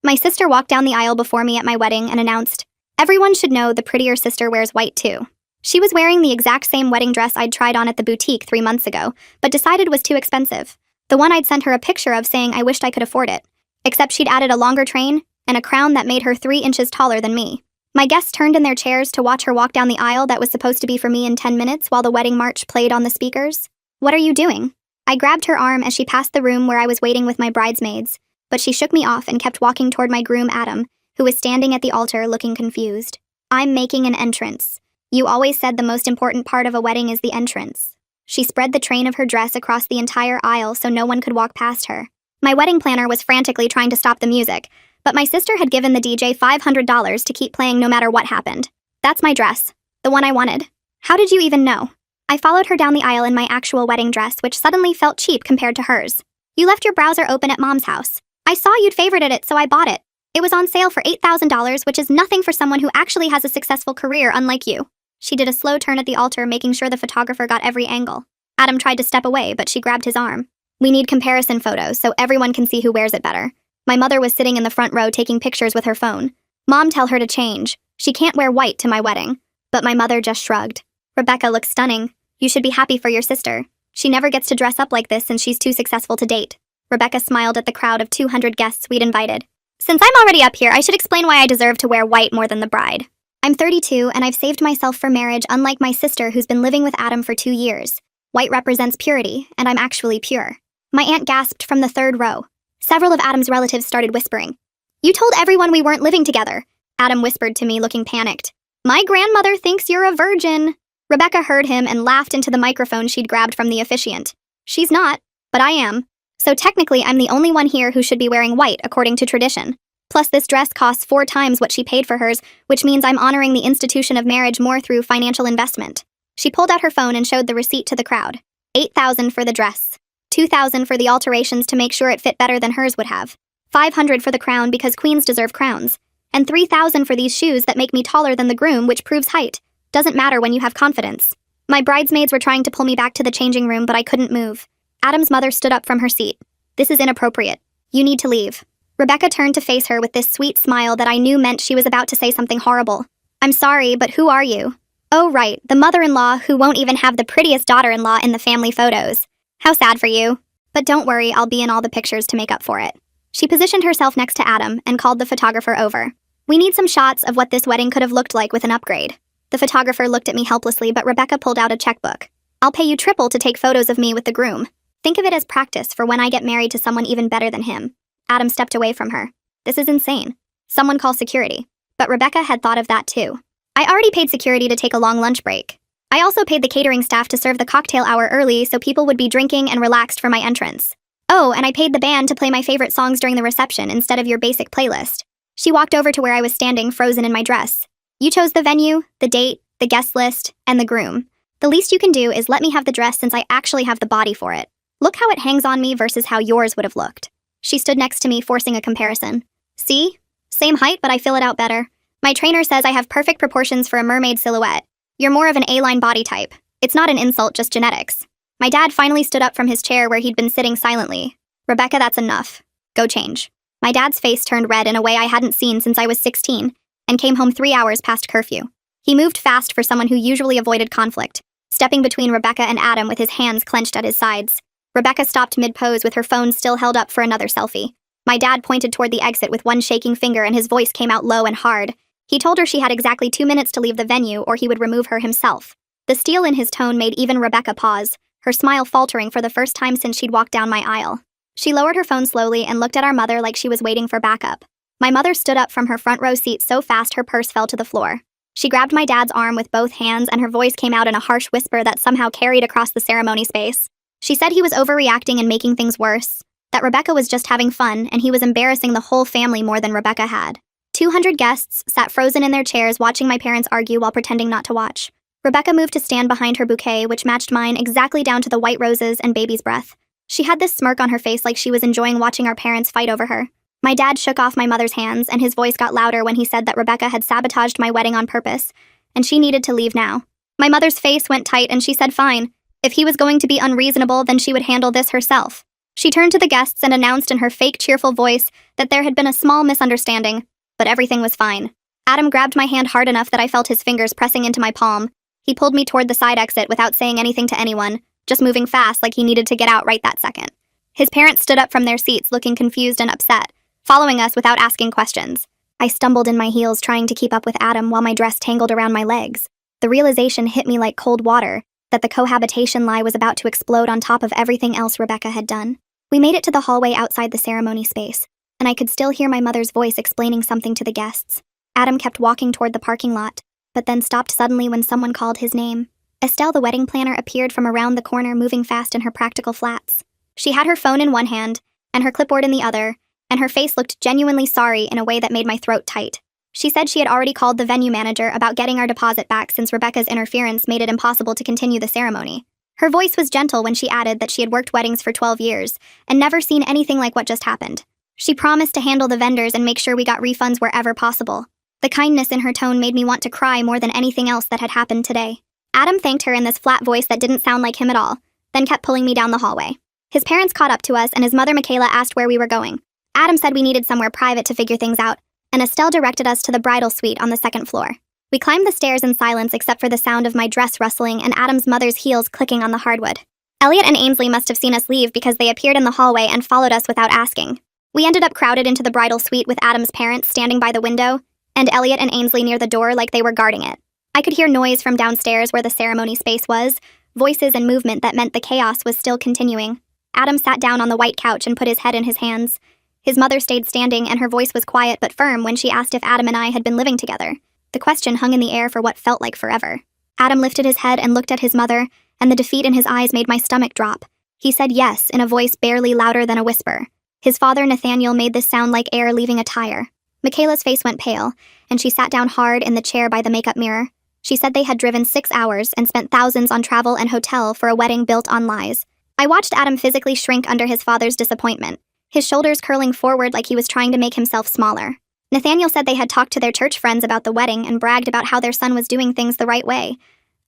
My sister walked down the aisle before me at my wedding and announced, "Everyone should know the prettier sister wears white too." She was wearing the exact same wedding dress I'd tried on at the boutique 3 months ago, but decided was too expensive. The one I'd sent her a picture of saying I wished I could afford it. Except she'd added a longer train and a crown that made her 3 inches taller than me. My guests turned in their chairs to watch her walk down the aisle that was supposed to be for me in 10 minutes while the wedding march played on the speakers. "What are you doing?" I grabbed her arm as she passed the room where I was waiting with my bridesmaids, but she shook me off and kept walking toward my groom Adam, who was standing at the altar looking confused. "I'm making an entrance. You always said the most important part of a wedding is the entrance." She spread the train of her dress across the entire aisle so no one could walk past her. My wedding planner was frantically trying to stop the music, but my sister had given the DJ $500 to keep playing no matter what happened. "That's my dress. The one I wanted." "How did you even know?" I followed her down the aisle in my actual wedding dress, which suddenly felt cheap compared to hers. "You left your browser open at Mom's house. I saw you'd favorited it, so I bought it. It was on sale for $8,000, which is nothing for someone who actually has a successful career unlike you." She did a slow turn at the altar, making sure the photographer got every angle. Adam tried to step away, but she grabbed his arm. "We need comparison photos so everyone can see who wears it better." My mother was sitting in the front row taking pictures with her phone. "Mom, tell her to change. She can't wear white to my wedding." But my mother just shrugged. "Rebecca looks stunning. You should be happy for your sister. She never gets to dress up like this since she's too successful to date." Rebecca smiled at the crowd of 200 guests we'd invited. "Since I'm already up here, I should explain why I deserve to wear white more than the bride. I'm 32 and I've saved myself for marriage, unlike my sister who's been living with Adam for 2 years. White represents purity, and I'm actually pure." My aunt gasped from the third row. Several of Adam's relatives started whispering. "You told everyone we weren't living together," Adam whispered to me, looking panicked. "My grandmother thinks you're a virgin." Rebecca heard him and laughed into the microphone she'd grabbed from the officiant. "She's not, but I am. So technically I'm the only one here who should be wearing white according to tradition. Plus this dress costs 4 times what she paid for hers, which means I'm honoring the institution of marriage more through financial investment." She pulled out her phone and showed the receipt to the crowd. $8,000 for the dress. $2,000 for the alterations to make sure it fit better than hers would have. $500 for the crown because queens deserve crowns. And $3,000 for these shoes that make me taller than the groom, which proves height. Doesn't matter when you have confidence. My bridesmaids were trying to pull me back to the changing room, but I couldn't move. Adam's mother stood up from her seat. "This is inappropriate. You need to leave." Rebecca turned to face her with this sweet smile that I knew meant she was about to say something horrible. "I'm sorry, but who are you?" "Oh right, the mother-in-law who won't even have the prettiest daughter-in-law in the family photos. How sad for you. But don't worry, I'll be in all the pictures to make up for it." She positioned herself next to Adam and called the photographer over. "We need some shots of what this wedding could have looked like with an upgrade." The photographer looked at me helplessly, but Rebecca pulled out a checkbook. "I'll pay you triple to take photos of me with the groom. Think of it as practice for when I get married to someone even better than him." Adam stepped away from her. "This is insane. Someone call security." But Rebecca had thought of that too. "I already paid security to take a long lunch break. I also paid the catering staff to serve the cocktail hour early so people would be drinking and relaxed for my entrance. Oh, and I paid the band to play my favorite songs during the reception instead of your basic playlist." She walked over to where I was standing, frozen in my dress. "You chose the venue, the date, the guest list, and the groom. The least you can do is let me have the dress since I actually have the body for it. Look how it hangs on me versus how yours would have looked." She stood next to me, forcing a comparison. "See? Same height, but I fill it out better. My trainer says I have perfect proportions for a mermaid silhouette. You're more of an A-line body type. It's not an insult, just genetics." My dad finally stood up from his chair where he'd been sitting silently. "Rebecca, that's enough. Go change." My dad's face turned red in a way I hadn't seen since I was 16, and came home 3 hours past curfew. He moved fast for someone who usually avoided conflict, stepping between Rebecca and Adam with his hands clenched at his sides. Rebecca stopped mid-pose with her phone still held up for another selfie. My dad pointed toward the exit with one shaking finger and his voice came out low and hard. He told her she had exactly 2 minutes to leave the venue or he would remove her himself. The steel in his tone made even Rebecca pause, her smile faltering for the first time since she'd walked down my aisle. She lowered her phone slowly and looked at our mother like she was waiting for backup. My mother stood up from her front row seat so fast her purse fell to the floor. She grabbed my dad's arm with both hands and her voice came out in a harsh whisper that somehow carried across the ceremony space. She said he was overreacting and making things worse, that Rebecca was just having fun and he was embarrassing the whole family more than Rebecca had. 200 guests sat frozen in their chairs watching my parents argue while pretending not to watch. Rebecca moved to stand behind her bouquet, which matched mine exactly down to the white roses and baby's breath. She had this smirk on her face like she was enjoying watching our parents fight over her. My dad shook off my mother's hands and his voice got louder when he said that Rebecca had sabotaged my wedding on purpose, and she needed to leave now. My mother's face went tight and she said fine. If he was going to be unreasonable, then she would handle this herself. She turned to the guests and announced in her fake cheerful voice that there had been a small misunderstanding, but everything was fine. Adam grabbed my hand hard enough that I felt his fingers pressing into my palm. He pulled me toward the side exit without saying anything to anyone, just moving fast like he needed to get out right that second. His parents stood up from their seats looking confused and upset, following us without asking questions. I stumbled in my heels trying to keep up with Adam while my dress tangled around my legs. The realization hit me like cold water, that the cohabitation lie was about to explode on top of everything else Rebecca had done. We made it to the hallway outside the ceremony space, and I could still hear my mother's voice explaining something to the guests. Adam kept walking toward the parking lot, but then stopped suddenly when someone called his name. Estelle, the wedding planner, appeared from around the corner, moving fast in her practical flats. She had her phone in one hand, and her clipboard in the other, and her face looked genuinely sorry in a way that made my throat tight. She said she had already called the venue manager about getting our deposit back since Rebecca's interference made it impossible to continue the ceremony. Her voice was gentle when she added that she had worked weddings for 12 years and never seen anything like what just happened. She promised to handle the vendors and make sure we got refunds wherever possible. The kindness in her tone made me want to cry more than anything else that had happened today. Adam thanked her in this flat voice that didn't sound like him at all, then kept pulling me down the hallway. His parents caught up to us, and his mother Michaela asked where we were going. Adam said we needed somewhere private to figure things out, and Estelle directed us to the bridal suite on the second floor. We climbed the stairs in silence except for the sound of my dress rustling and Adam's mother's heels clicking on the hardwood. Elliot and Ainsley must have seen us leave because they appeared in the hallway and followed us without asking. We ended up crowded into the bridal suite with Adam's parents standing by the window, and Elliot and Ainsley near the door like they were guarding it. I could hear noise from downstairs where the ceremony space was, voices and movement that meant the chaos was still continuing. Adam sat down on the white couch and put his head in his hands. His mother stayed standing, and her voice was quiet but firm when she asked if Adam and I had been living together. The question hung in the air for what felt like forever. Adam lifted his head and looked at his mother, and the defeat in his eyes made my stomach drop. He said yes in a voice barely louder than a whisper. His father, Nathaniel, made this sound like air leaving a tire. Michaela's face went pale, and she sat down hard in the chair by the makeup mirror. She said they had driven 6 hours and spent thousands on travel and hotel for a wedding built on lies. I watched Adam physically shrink under his father's disappointment, his shoulders curling forward like he was trying to make himself smaller. Nathaniel said they had talked to their church friends about the wedding and bragged about how their son was doing things the right way.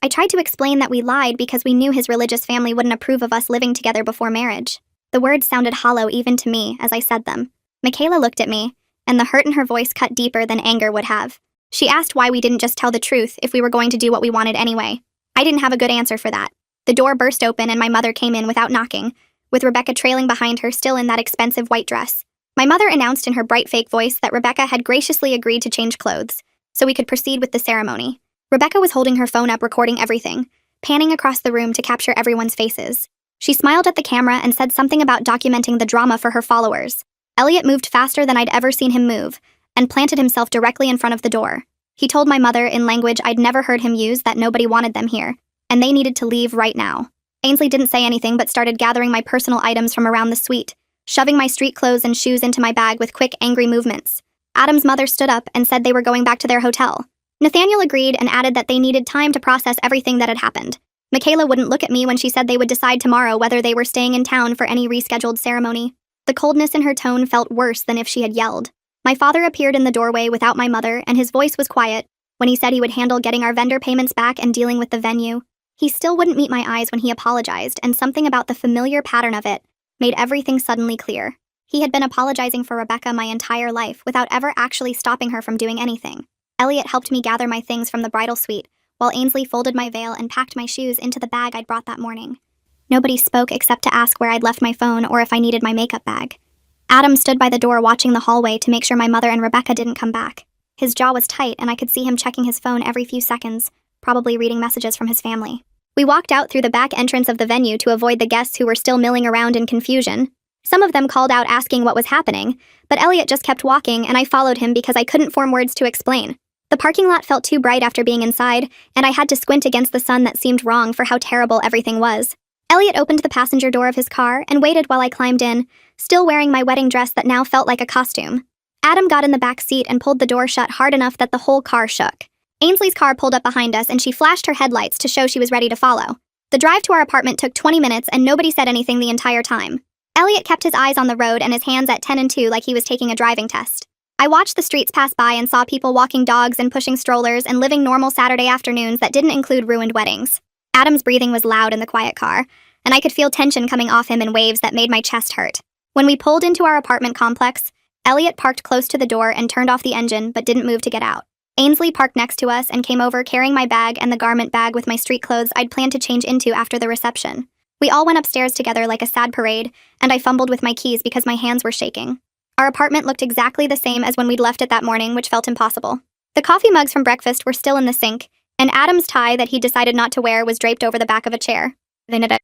I tried to explain that we lied because we knew his religious family wouldn't approve of us living together before marriage. The words sounded hollow even to me as I said them. Michaela looked at me, and the hurt in her voice cut deeper than anger would have. She asked why we didn't just tell the truth if we were going to do what we wanted anyway. I didn't have a good answer for that. The door burst open and my mother came in without knocking, with Rebecca trailing behind her still in that expensive white dress. My mother announced in her bright fake voice that Rebecca had graciously agreed to change clothes, so we could proceed with the ceremony. Rebecca was holding her phone up recording everything, panning across the room to capture everyone's faces. She smiled at the camera and said something about documenting the drama for her followers. Elliot moved faster than I'd ever seen him move, and planted himself directly in front of the door. He told my mother in language I'd never heard him use that nobody wanted them here, and they needed to leave right now. Ainsley didn't say anything but started gathering my personal items from around the suite, shoving my street clothes and shoes into my bag with quick, angry movements. Adam's mother stood up and said they were going back to their hotel. Nathaniel agreed and added that they needed time to process everything that had happened. Michaela wouldn't look at me when she said they would decide tomorrow whether they were staying in town for any rescheduled ceremony. The coldness in her tone felt worse than if she had yelled. My father appeared in the doorway without my mother, and his voice was quiet when he said he would handle getting our vendor payments back and dealing with the venue. He still wouldn't meet my eyes when he apologized, and something about the familiar pattern of it made everything suddenly clear. He had been apologizing for Rebecca my entire life without ever actually stopping her from doing anything. Elliot helped me gather my things from the bridal suite, while Ainsley folded my veil and packed my shoes into the bag I'd brought that morning. Nobody spoke except to ask where I'd left my phone or if I needed my makeup bag. Adam stood by the door watching the hallway to make sure my mother and Rebecca didn't come back. His jaw was tight and I could see him checking his phone every few seconds, probably reading messages from his family. We walked out through the back entrance of the venue to avoid the guests who were still milling around in confusion. Some of them called out asking what was happening, but Elliot just kept walking and I followed him because I couldn't form words to explain. The parking lot felt too bright after being inside, and I had to squint against the sun that seemed wrong for how terrible everything was. Elliot opened the passenger door of his car and waited while I climbed in, still wearing my wedding dress that now felt like a costume. Adam got in the back seat and pulled the door shut hard enough that the whole car shook. Ainsley's car pulled up behind us and she flashed her headlights to show she was ready to follow. The drive to our apartment took 20 minutes and nobody said anything the entire time. Elliot kept his eyes on the road and his hands at 10 and 2 like he was taking a driving test. I watched the streets pass by and saw people walking dogs and pushing strollers and living normal Saturday afternoons that didn't include ruined weddings. Adam's breathing was loud in the quiet car. and I could feel tension coming off him in waves that made my chest hurt. When we pulled into our apartment complex, Elliot parked close to the door and turned off the engine but didn't move to get out. Ainsley parked next to us and came over carrying my bag and the garment bag with my street clothes I'd planned to change into after the reception. We all went upstairs together like a sad parade, and I fumbled with my keys because my hands were shaking. Our apartment looked exactly the same as when we'd left it that morning, which felt impossible. The coffee mugs from breakfast were still in the sink, and Adam's tie that he decided not to wear was draped over the back of a chair.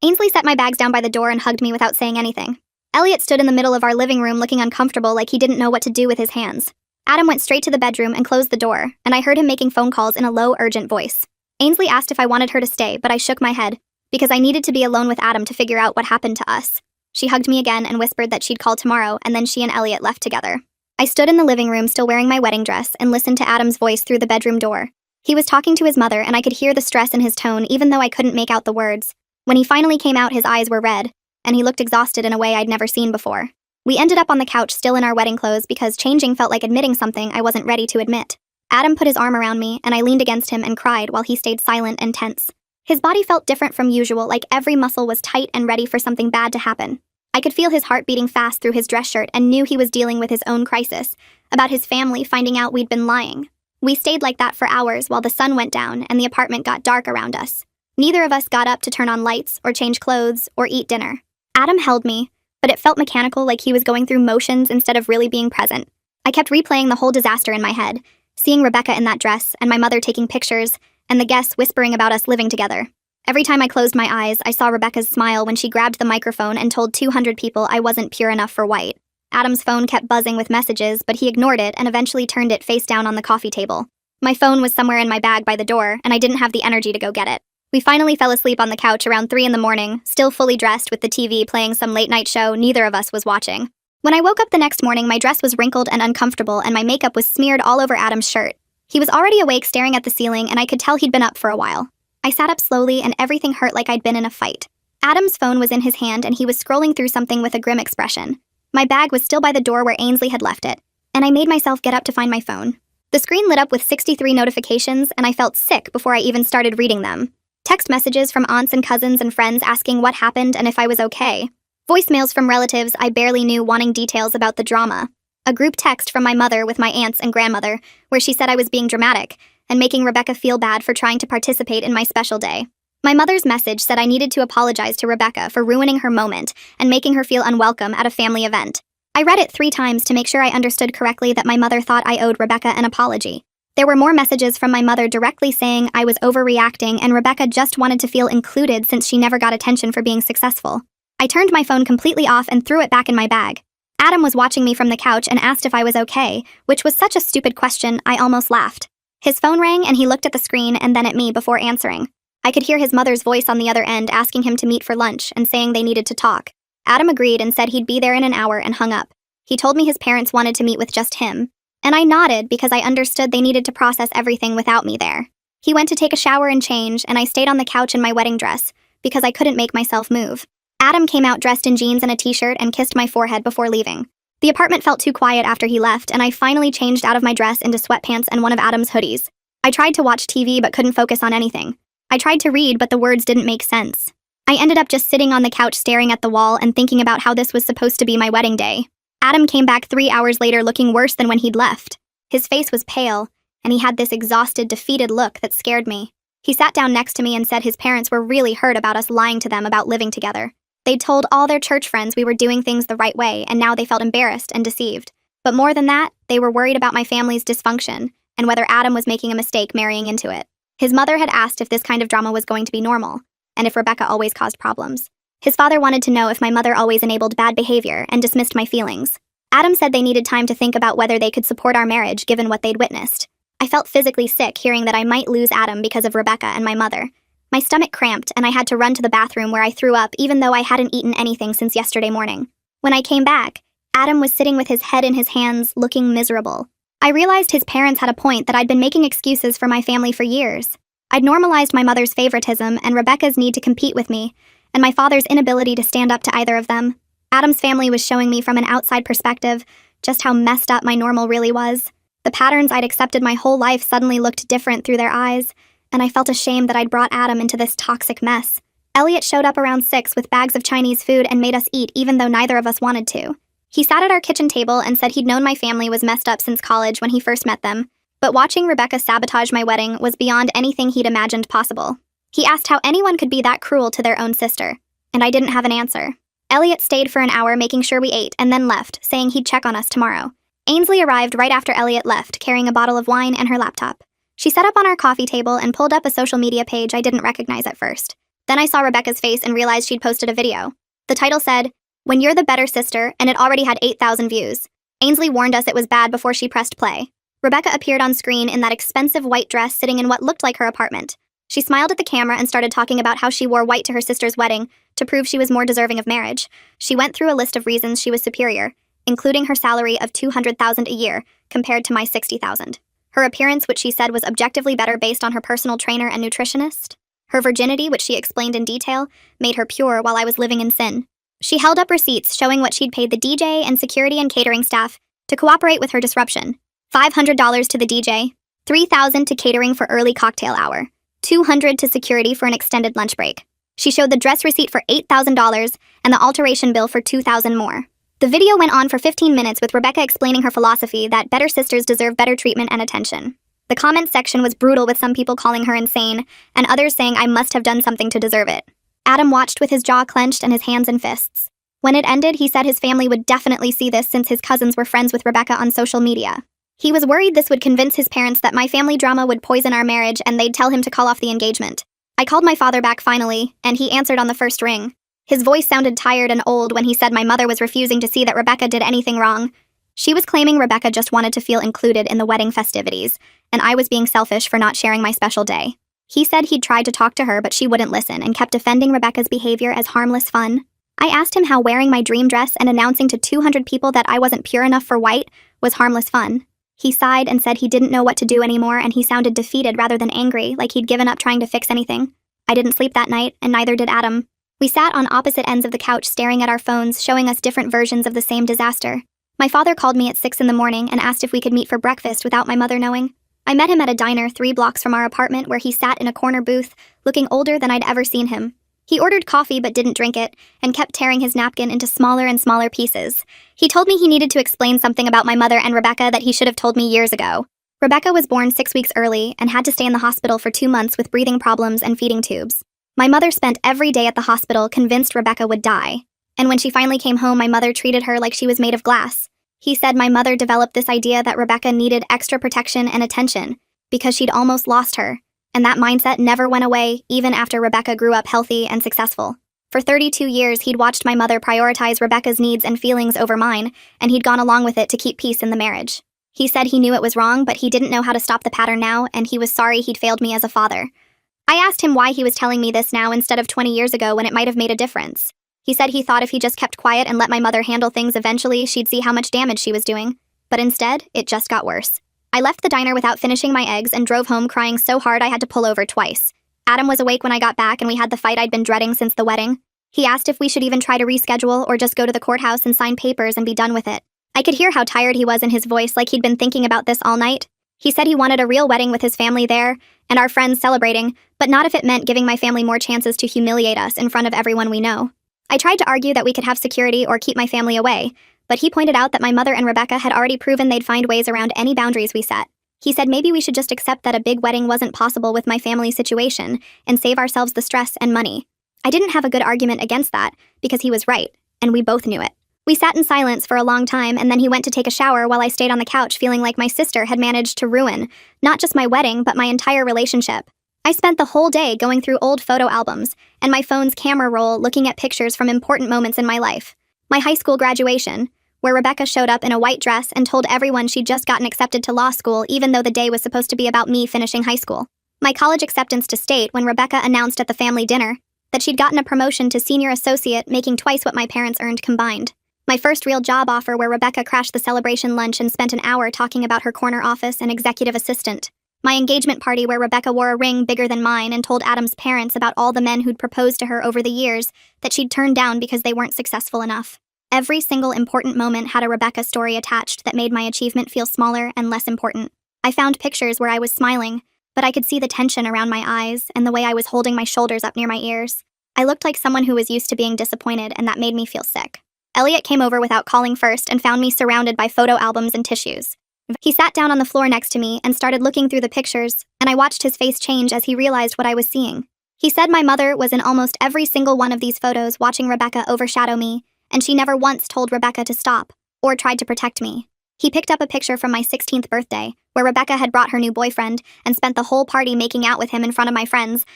Ainsley set my bags down by the door and hugged me without saying anything. Elliot stood in the middle of our living room looking uncomfortable like he didn't know what to do with his hands. Adam went straight to the bedroom and closed the door, and I heard him making phone calls in a low, urgent voice. Ainsley asked if I wanted her to stay, but I shook my head, because I needed to be alone with Adam to figure out what happened to us. She hugged me again and whispered that she'd call tomorrow, and then she and Elliot left together. I stood in the living room still wearing my wedding dress and listened to Adam's voice through the bedroom door. He was talking to his mother, and I could hear the stress in his tone even though I couldn't make out the words. When he finally came out, his eyes were red, and he looked exhausted in a way I'd never seen before. We ended up on the couch still in our wedding clothes because changing felt like admitting something I wasn't ready to admit. Adam put his arm around me, and I leaned against him and cried while he stayed silent and tense. His body felt different from usual, like every muscle was tight and ready for something bad to happen. I could feel his heart beating fast through his dress shirt and knew he was dealing with his own crisis, about his family finding out we'd been lying. We stayed like that for hours while the sun went down and the apartment got dark around us. Neither of us got up to turn on lights or change clothes or eat dinner. Adam held me, but it felt mechanical, like he was going through motions instead of really being present. I kept replaying the whole disaster in my head, seeing Rebecca in that dress and my mother taking pictures and the guests whispering about us living together. Every time I closed my eyes, I saw Rebecca's smile when she grabbed the microphone and told 200 people I wasn't pure enough for White. Adam's phone kept buzzing with messages, but he ignored it and eventually turned it face down on the coffee table. My phone was somewhere in my bag by the door, and I didn't have the energy to go get it. We finally fell asleep on the couch around 3 in the morning, still fully dressed with the TV playing some late-night show neither of us was watching. When I woke up the next morning, my dress was wrinkled and uncomfortable, and my makeup was smeared all over Adam's shirt. He was already awake staring at the ceiling, and I could tell he'd been up for a while. I sat up slowly, and everything hurt like I'd been in a fight. Adam's phone was in his hand, and he was scrolling through something with a grim expression. My bag was still by the door where Ainsley had left it, and I made myself get up to find my phone. The screen lit up with 63 notifications, and I felt sick before I even started reading them. Text messages from aunts and cousins and friends asking what happened and if I was okay. Voicemails from relatives I barely knew wanting details about the drama. A group text from my mother with my aunts and grandmother, where she said I was being dramatic and making Rebecca feel bad for trying to participate in my special day. My mother's message said I needed to apologize to Rebecca for ruining her moment and making her feel unwelcome at a family event. I read it 3 times to make sure I understood correctly that my mother thought I owed Rebecca an apology. There were more messages from my mother directly saying I was overreacting and Rebecca just wanted to feel included since she never got attention for being successful. I turned my phone completely off and threw it back in my bag. Adam was watching me from the couch and asked if I was okay, which was such a stupid question I almost laughed. His phone rang and he looked at the screen and then at me before answering. I could hear his mother's voice on the other end asking him to meet for lunch and saying they needed to talk. Adam agreed and said he'd be there in an hour and hung up. He told me his parents wanted to meet with just him, and I nodded because I understood they needed to process everything without me there. He went to take a shower and change, and I stayed on the couch in my wedding dress because I couldn't make myself move. Adam came out dressed in jeans and a t-shirt and kissed my forehead before leaving. The apartment felt too quiet after he left, and I finally changed out of my dress into sweatpants and one of Adam's hoodies. I tried to watch TV but couldn't focus on anything. I tried to read, but the words didn't make sense. I ended up just sitting on the couch staring at the wall and thinking about how this was supposed to be my wedding day. Adam came back 3 hours later looking worse than when he'd left. His face was pale, and he had this exhausted, defeated look that scared me. He sat down next to me and said his parents were really hurt about us lying to them about living together. They'd told all their church friends we were doing things the right way, and now they felt embarrassed and deceived. But more than that, they were worried about my family's dysfunction and whether Adam was making a mistake marrying into it. His mother had asked if this kind of drama was going to be normal, and if Rebecca always caused problems. His father wanted to know if my mother always enabled bad behavior and dismissed my feelings. Adam said they needed time to think about whether they could support our marriage given what they'd witnessed. I felt physically sick hearing that I might lose Adam because of Rebecca and my mother. My stomach cramped and I had to run to the bathroom where I threw up even though I hadn't eaten anything since yesterday morning. When I came back, Adam was sitting with his head in his hands, looking miserable. I realized his parents had a point that I'd been making excuses for my family for years. I'd normalized my mother's favoritism and Rebecca's need to compete with me, and my father's inability to stand up to either of them. Adam's family was showing me from an outside perspective just how messed up my normal really was. The patterns I'd accepted my whole life suddenly looked different through their eyes, and I felt ashamed that I'd brought Adam into this toxic mess. Elliot showed up around 6 with bags of Chinese food and made us eat even though neither of us wanted to. He sat at our kitchen table and said he'd known my family was messed up since college when he first met them, but watching Rebecca sabotage my wedding was beyond anything he'd imagined possible. He asked how anyone could be that cruel to their own sister, and I didn't have an answer. Elliot stayed for an hour making sure we ate and then left, saying he'd check on us tomorrow. Ainsley arrived right after Elliot left, carrying a bottle of wine and her laptop. She sat up on our coffee table and pulled up a social media page I didn't recognize at first. Then I saw Rebecca's face and realized she'd posted a video. The title said, "When You're the Better Sister," and it already had 8,000 views. Ainsley warned us it was bad before she pressed play. Rebecca appeared on screen in that expensive white dress sitting in what looked like her apartment. She smiled at the camera and started talking about how she wore white to her sister's wedding to prove she was more deserving of marriage. She went through a list of reasons she was superior, including her salary of $200,000 a year compared to my $60,000. Her appearance, which she said was objectively better based on her personal trainer and nutritionist. Her virginity, which she explained in detail, made her pure while I was living in sin. She held up receipts showing what she'd paid the DJ and security and catering staff to cooperate with her disruption. $500 to the DJ, $3,000 to catering for early cocktail hour, $200 to security for an extended lunch break. She showed the dress receipt for $8,000 and the alteration bill for $2,000 more. The video went on for 15 minutes with Rebecca explaining her philosophy that better sisters deserve better treatment and attention. The comment section was brutal, with some people calling her insane and others saying I must have done something to deserve it. Adam watched with his jaw clenched and his hands in fists. When it ended, he said his family would definitely see this since his cousins were friends with Rebecca on social media. He was worried this would convince his parents that my family drama would poison our marriage and they'd tell him to call off the engagement. I called my father back finally, and he answered on the first ring. His voice sounded tired and old when he said my mother was refusing to see that Rebecca did anything wrong. She was claiming Rebecca just wanted to feel included in the wedding festivities, and I was being selfish for not sharing my special day. He said he'd tried to talk to her, but she wouldn't listen and kept defending Rebecca's behavior as harmless fun. I asked him how wearing my dream dress and announcing to 200 people that I wasn't pure enough for white was harmless fun. He sighed and said he didn't know what to do anymore, and he sounded defeated rather than angry, like he'd given up trying to fix anything. I didn't sleep that night, and neither did Adam. We sat on opposite ends of the couch staring at our phones, showing us different versions of the same disaster. My father called me at 6 in the morning and asked if we could meet for breakfast without my mother knowing. I met him at a diner 3 blocks from our apartment where he sat in a corner booth, looking older than I'd ever seen him. He ordered coffee but didn't drink it, and kept tearing his napkin into smaller and smaller pieces. He told me he needed to explain something about my mother and Rebecca that he should have told me years ago. Rebecca was born 6 weeks early and had to stay in the hospital for 2 months with breathing problems and feeding tubes. My mother spent every day at the hospital convinced Rebecca would die. And when she finally came home, my mother treated her like she was made of glass. He said my mother developed this idea that Rebecca needed extra protection and attention because she'd almost lost her, and that mindset never went away even after Rebecca grew up healthy and successful. For 32 years, he'd watched my mother prioritize Rebecca's needs and feelings over mine, and he'd gone along with it to keep peace in the marriage. He said he knew it was wrong, but he didn't know how to stop the pattern now, and he was sorry he'd failed me as a father. I asked him why he was telling me this now instead of 20 years ago when it might have made a difference. He said he thought if he just kept quiet and let my mother handle things, eventually she'd see how much damage she was doing. But instead, it just got worse. I left the diner without finishing my eggs and drove home crying so hard I had to pull over twice. Adam was awake when I got back, and we had the fight I'd been dreading since the wedding. He asked if we should even try to reschedule or just go to the courthouse and sign papers and be done with it. I could hear how tired he was in his voice, like he'd been thinking about this all night. He said he wanted a real wedding with his family there and our friends celebrating, but not if it meant giving my family more chances to humiliate us in front of everyone we know. I tried to argue that we could have security or keep my family away, but he pointed out that my mother and Rebecca had already proven they'd find ways around any boundaries we set. He said maybe we should just accept that a big wedding wasn't possible with my family situation and save ourselves the stress and money. I didn't have a good argument against that because he was right, and we both knew it. We sat in silence for a long time, and then he went to take a shower while I stayed on the couch feeling like my sister had managed to ruin not just my wedding, but my entire relationship. I spent the whole day going through old photo albums and my phone's camera roll looking at pictures from important moments in my life. My high school graduation, where Rebecca showed up in a white dress and told everyone she'd just gotten accepted to law school even though the day was supposed to be about me finishing high school. My college acceptance to state when Rebecca announced at the family dinner that she'd gotten a promotion to senior associate, making twice what my parents earned combined. My first real job offer where Rebecca crashed the celebration lunch and spent an hour talking about her corner office and executive assistant. My engagement party where Rebecca wore a ring bigger than mine and told Adam's parents about all the men who'd proposed to her over the years that she'd turned down because they weren't successful enough. Every single important moment had a Rebecca story attached that made my achievement feel smaller and less important. I found pictures where I was smiling, but I could see the tension around my eyes and the way I was holding my shoulders up near my ears. I looked like someone who was used to being disappointed, and that made me feel sick. Elliot came over without calling first and found me surrounded by photo albums and tissues. He sat down on the floor next to me and started looking through the pictures, and I watched his face change as he realized what I was seeing. He said my mother was in almost every single one of these photos watching Rebecca overshadow me, and she never once told Rebecca to stop or tried to protect me. He picked up a picture from my 16th birthday, where Rebecca had brought her new boyfriend and spent the whole party making out with him in front of my friends.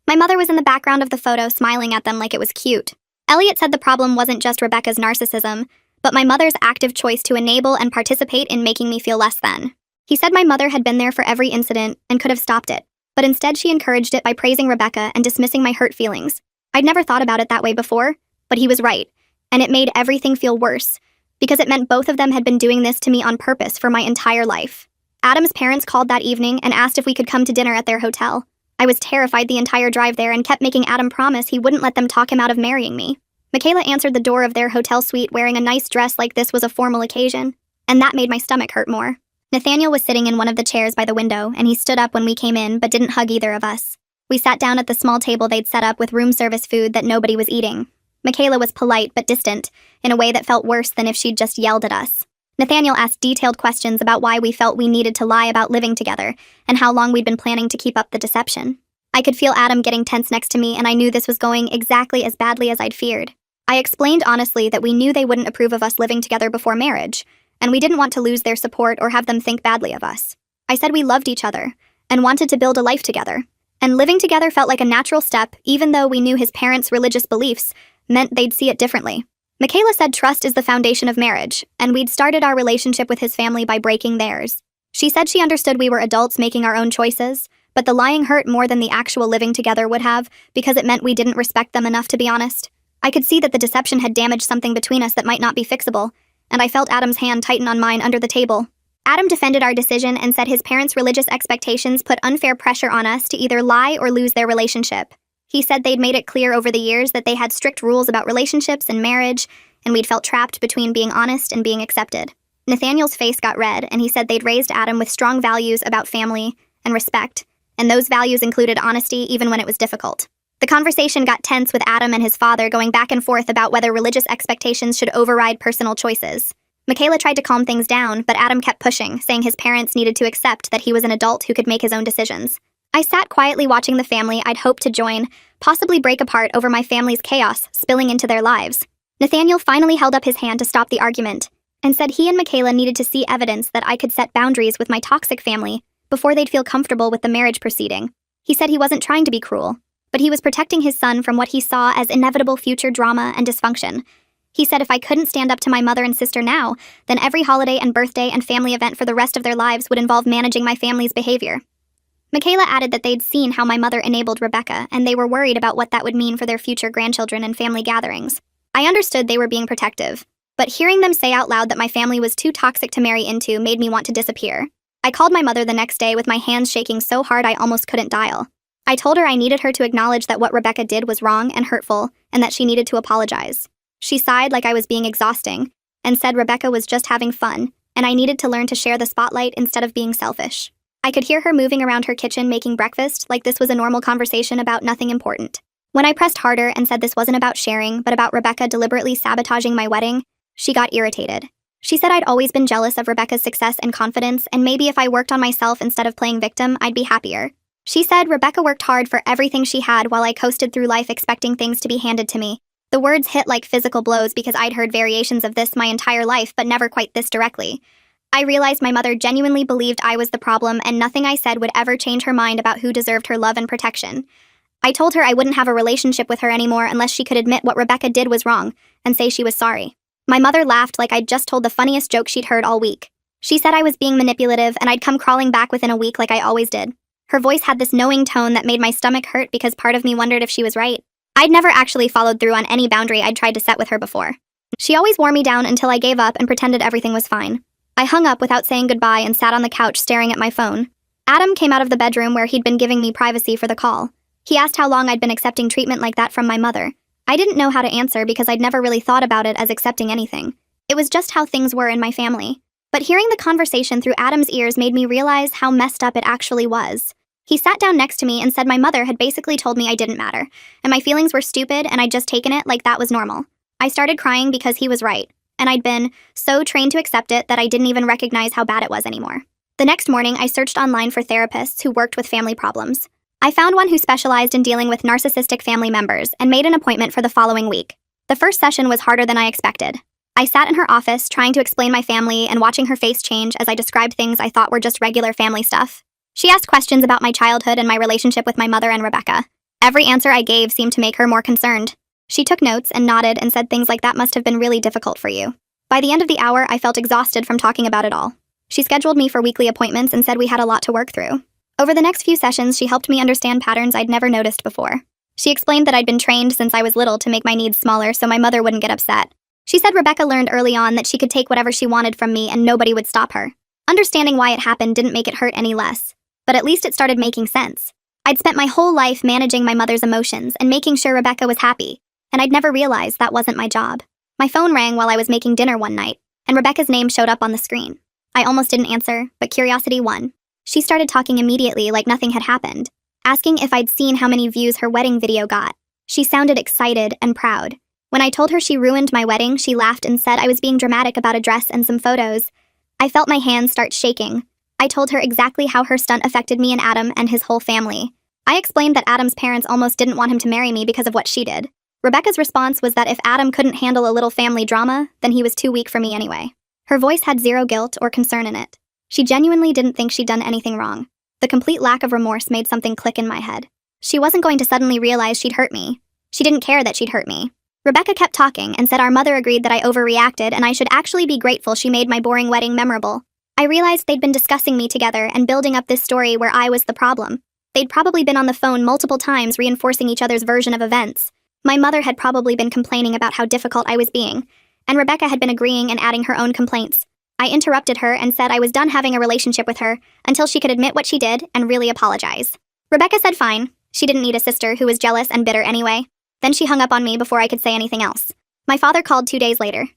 My mother was in the background of the photo smiling at them like it was cute. Elliot said the problem wasn't just Rebecca's narcissism, but my mother's active choice to enable and participate in making me feel less than. He said my mother had been there for every incident and could have stopped it, but instead she encouraged it by praising Rebecca and dismissing my hurt feelings. I'd never thought about it that way before, but he was right, and it made everything feel worse, because it meant both of them had been doing this to me on purpose for my entire life. Adam's parents called that evening and asked if we could come to dinner at their hotel. I was terrified the entire drive there and kept making Adam promise he wouldn't let them talk him out of marrying me. Michaela answered the door of their hotel suite wearing a nice dress like this was a formal occasion, and that made my stomach hurt more. Nathaniel was sitting in one of the chairs by the window, and he stood up when we came in but didn't hug either of us. We sat down at the small table they'd set up with room service food that nobody was eating. Michaela was polite but distant, in a way that felt worse than if she'd just yelled at us. Nathaniel asked detailed questions about why we felt we needed to lie about living together, and how long we'd been planning to keep up the deception. I could feel Adam getting tense next to me, and I knew this was going exactly as badly as I'd feared. I explained honestly that we knew they wouldn't approve of us living together before marriage, and we didn't want to lose their support or have them think badly of us. I said we loved each other, and wanted to build a life together, and living together felt like a natural step, even though we knew his parents' religious beliefs meant they'd see it differently. Michaela said trust is the foundation of marriage, and we'd started our relationship with his family by breaking theirs. She said she understood we were adults making our own choices, but the lying hurt more than the actual living together would have, because it meant we didn't respect them enough to be honest. I could see that the deception had damaged something between us that might not be fixable, and I felt Adam's hand tighten on mine under the table. Adam defended our decision and said his parents' religious expectations put unfair pressure on us to either lie or lose their relationship. He said they'd made it clear over the years that they had strict rules about relationships and marriage, and we'd felt trapped between being honest and being accepted. Nathaniel's face got red, and he said they'd raised Adam with strong values about family and respect, and those values included honesty even when it was difficult. The conversation got tense with Adam and his father going back and forth about whether religious expectations should override personal choices. Michaela tried to calm things down, but Adam kept pushing, saying his parents needed to accept that he was an adult who could make his own decisions. I sat quietly watching the family I'd hoped to join, possibly break apart over my family's chaos spilling into their lives. Nathaniel finally held up his hand to stop the argument, and said he and Michaela needed to see evidence that I could set boundaries with my toxic family before they'd feel comfortable with the marriage proceeding. He said he wasn't trying to be cruel, but he was protecting his son from what he saw as inevitable future drama and dysfunction. He said if I couldn't stand up to my mother and sister now, then every holiday and birthday and family event for the rest of their lives would involve managing my family's behavior. Michaela added that they'd seen how my mother enabled Rebecca, and they were worried about what that would mean for their future grandchildren and family gatherings. I understood they were being protective, but hearing them say out loud that my family was too toxic to marry into made me want to disappear. I called my mother the next day with my hands shaking so hard I almost couldn't dial. I told her I needed her to acknowledge that what Rebecca did was wrong and hurtful, and that she needed to apologize. She sighed like I was being exhausting, and said Rebecca was just having fun, and I needed to learn to share the spotlight instead of being selfish. I could hear her moving around her kitchen making breakfast like this was a normal conversation about nothing important. When I pressed harder and said this wasn't about sharing, but about Rebecca deliberately sabotaging my wedding, she got irritated. She said I'd always been jealous of Rebecca's success and confidence, and maybe if I worked on myself instead of playing victim, I'd be happier. She said Rebecca worked hard for everything she had while I coasted through life expecting things to be handed to me. The words hit like physical blows because I'd heard variations of this my entire life, but never quite this directly. I realized my mother genuinely believed I was the problem, and nothing I said would ever change her mind about who deserved her love and protection. I told her I wouldn't have a relationship with her anymore unless she could admit what Rebecca did was wrong and say she was sorry. My mother laughed like I'd just told the funniest joke she'd heard all week. She said I was being manipulative and I'd come crawling back within a week like I always did. Her voice had this knowing tone that made my stomach hurt because part of me wondered if she was right. I'd never actually followed through on any boundary I'd tried to set with her before. She always wore me down until I gave up and pretended everything was fine. I hung up without saying goodbye and sat on the couch staring at my phone. Adam came out of the bedroom where he'd been giving me privacy for the call. He asked how long I'd been accepting treatment like that from my mother. I didn't know how to answer because I'd never really thought about it as accepting anything. It was just how things were in my family. But hearing the conversation through Adam's ears made me realize how messed up it actually was. He sat down next to me and said my mother had basically told me I didn't matter, and my feelings were stupid and I'd just taken it like that was normal. I started crying because he was right, and I'd been so trained to accept it that I didn't even recognize how bad it was anymore. The next morning, I searched online for therapists who worked with family problems. I found one who specialized in dealing with narcissistic family members and made an appointment for the following week. The first session was harder than I expected. I sat in her office trying to explain my family and watching her face change as I described things I thought were just regular family stuff. She asked questions about my childhood and my relationship with my mother and Rebecca. Every answer I gave seemed to make her more concerned. She took notes and nodded and said things like that must have been really difficult for you. By the end of the hour, I felt exhausted from talking about it all. She scheduled me for weekly appointments and said we had a lot to work through. Over the next few sessions, she helped me understand patterns I'd never noticed before. She explained that I'd been trained since I was little to make my needs smaller so my mother wouldn't get upset. She said Rebecca learned early on that she could take whatever she wanted from me and nobody would stop her. Understanding why it happened didn't make it hurt any less. But at least it started making sense. I'd spent my whole life managing my mother's emotions and making sure Rebecca was happy, and I'd never realized that wasn't my job. My phone rang while I was making dinner one night, and Rebecca's name showed up on the screen. I almost didn't answer, but curiosity won. She started talking immediately like nothing had happened, asking if I'd seen how many views her wedding video got. She sounded excited and proud. When I told her she ruined my wedding, she laughed and said I was being dramatic about a dress and some photos. I felt my hands start shaking. I told her exactly how her stunt affected me and Adam and his whole family. I explained that Adam's parents almost didn't want him to marry me because of what she did. Rebecca's response was that if Adam couldn't handle a little family drama, then he was too weak for me anyway. Her voice had zero guilt or concern in it. She genuinely didn't think she'd done anything wrong. The complete lack of remorse made something click in my head. She wasn't going to suddenly realize she'd hurt me. She didn't care that she'd hurt me. Rebecca kept talking and said our mother agreed that I overreacted and I should actually be grateful she made my boring wedding memorable. I realized they'd been discussing me together and building up this story where I was the problem. They'd probably been on the phone multiple times reinforcing each other's version of events. My mother had probably been complaining about how difficult I was being, and Rebecca had been agreeing and adding her own complaints. I interrupted her and said I was done having a relationship with her until she could admit what she did and really apologize. Rebecca said fine. She didn't need a sister who was jealous and bitter anyway. Then she hung up on me before I could say anything else. My father called 2 days later.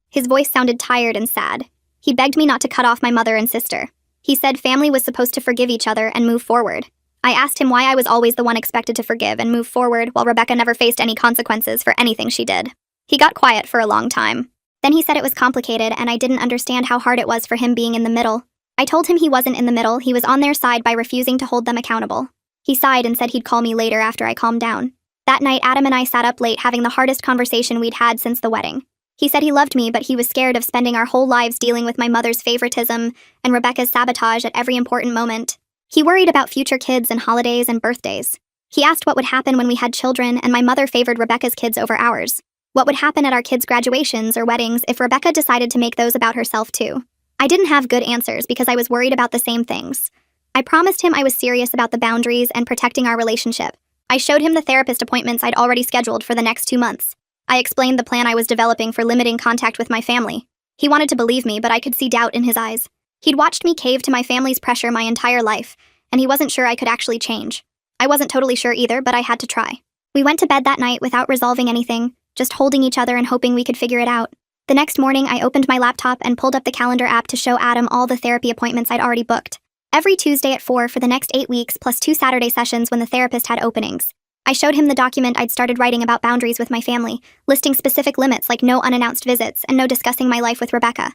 His voice sounded tired and sad. He begged me not to cut off my mother and sister. He said family was supposed to forgive each other and move forward. I asked him why I was always the one expected to forgive and move forward while Rebecca never faced any consequences for anything she did. He got quiet for a long time. Then he said it was complicated and I didn't understand how hard it was for him being in the middle. I told him he wasn't in the middle, he was on their side by refusing to hold them accountable. He sighed and said he'd call me later after I calmed down. That night, Adam and I sat up late having the hardest conversation we'd had since the wedding. He said he loved me, but he was scared of spending our whole lives dealing with my mother's favoritism and Rebecca's sabotage at every important moment. He worried about future kids and holidays and birthdays. He asked what would happen when we had children and my mother favored Rebecca's kids over ours. What would happen at our kids' graduations or weddings if Rebecca decided to make those about herself too? I didn't have good answers because I was worried about the same things. I promised him I was serious about the boundaries and protecting our relationship. I showed him the therapist appointments I'd already scheduled for the next 2 months. I explained the plan I was developing for limiting contact with my family. He wanted to believe me, but I could see doubt in his eyes. He'd watched me cave to my family's pressure my entire life, and he wasn't sure I could actually change. I wasn't totally sure either, but I had to try. We went to bed that night without resolving anything, just holding each other and hoping we could figure it out. The next morning, I opened my laptop and pulled up the calendar app to show Adam all the therapy appointments I'd already booked. Every Tuesday at 4 for the next 8 weeks, plus 2 Saturday sessions when the therapist had openings. I showed him the document I'd started writing about boundaries with my family, listing specific limits like no unannounced visits and no discussing my life with Rebecca.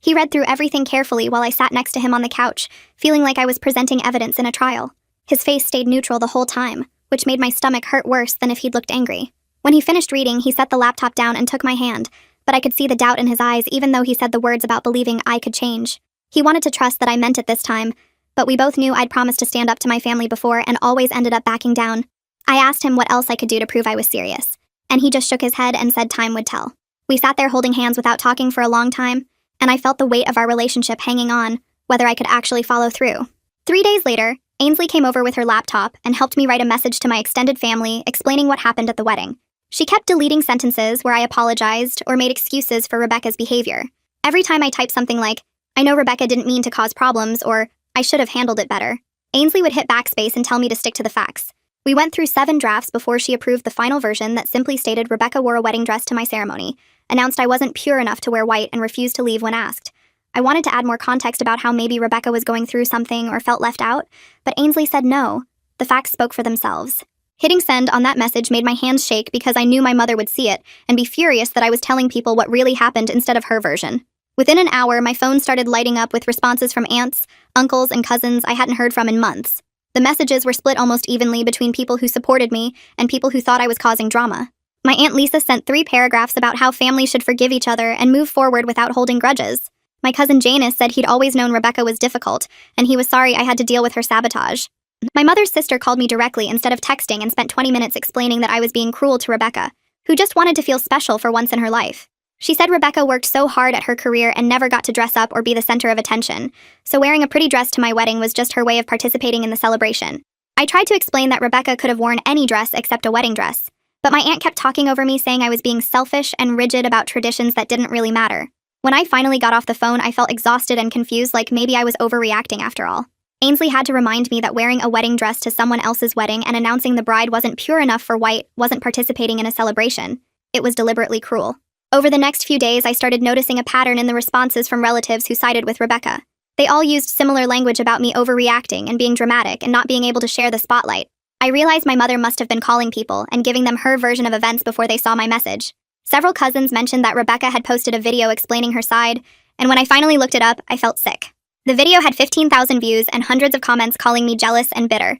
He read through everything carefully while I sat next to him on the couch, feeling like I was presenting evidence in a trial. His face stayed neutral the whole time, which made my stomach hurt worse than if he'd looked angry. When he finished reading, he set the laptop down and took my hand, but I could see the doubt in his eyes even though he said the words about believing I could change. He wanted to trust that I meant it this time, but we both knew I'd promised to stand up to my family before and always ended up backing down. I asked him what else I could do to prove I was serious, and he just shook his head and said time would tell. We sat there holding hands without talking for a long time, and I felt the weight of our relationship hanging on, whether I could actually follow through. 3 days later, Ainsley came over with her laptop and helped me write a message to my extended family explaining what happened at the wedding. She kept deleting sentences where I apologized or made excuses for Rebecca's behavior. Every time I typed something like, I know Rebecca didn't mean to cause problems, or I should have handled it better, Ainsley would hit backspace and tell me to stick to the facts. We went through 7 drafts before she approved the final version that simply stated Rebecca wore a wedding dress to my ceremony, announced I wasn't pure enough to wear white and refused to leave when asked. I wanted to add more context about how maybe Rebecca was going through something or felt left out, but Ainsley said no. The facts spoke for themselves. Hitting send on that message made my hands shake because I knew my mother would see it and be furious that I was telling people what really happened instead of her version. Within an hour, my phone started lighting up with responses from aunts, uncles, and cousins I hadn't heard from in months. The messages were split almost evenly between people who supported me and people who thought I was causing drama. My Aunt Lisa sent 3 paragraphs about how families should forgive each other and move forward without holding grudges. My cousin Janice said he'd always known Rebecca was difficult, and he was sorry I had to deal with her sabotage. My mother's sister called me directly instead of texting and spent 20 minutes explaining that I was being cruel to Rebecca, who just wanted to feel special for once in her life. She said Rebecca worked so hard at her career and never got to dress up or be the center of attention, so wearing a pretty dress to my wedding was just her way of participating in the celebration. I tried to explain that Rebecca could have worn any dress except a wedding dress, but my aunt kept talking over me saying I was being selfish and rigid about traditions that didn't really matter. When I finally got off the phone, I felt exhausted and confused, like maybe I was overreacting after all. Ainsley had to remind me that wearing a wedding dress to someone else's wedding and announcing the bride wasn't pure enough for white wasn't participating in a celebration. It was deliberately cruel. Over the next few days, I started noticing a pattern in the responses from relatives who sided with Rebecca. They all used similar language about me overreacting and being dramatic and not being able to share the spotlight. I realized my mother must have been calling people and giving them her version of events before they saw my message. Several cousins mentioned that Rebecca had posted a video explaining her side, and when I finally looked it up, I felt sick. The video had 15,000 views and hundreds of comments calling me jealous and bitter.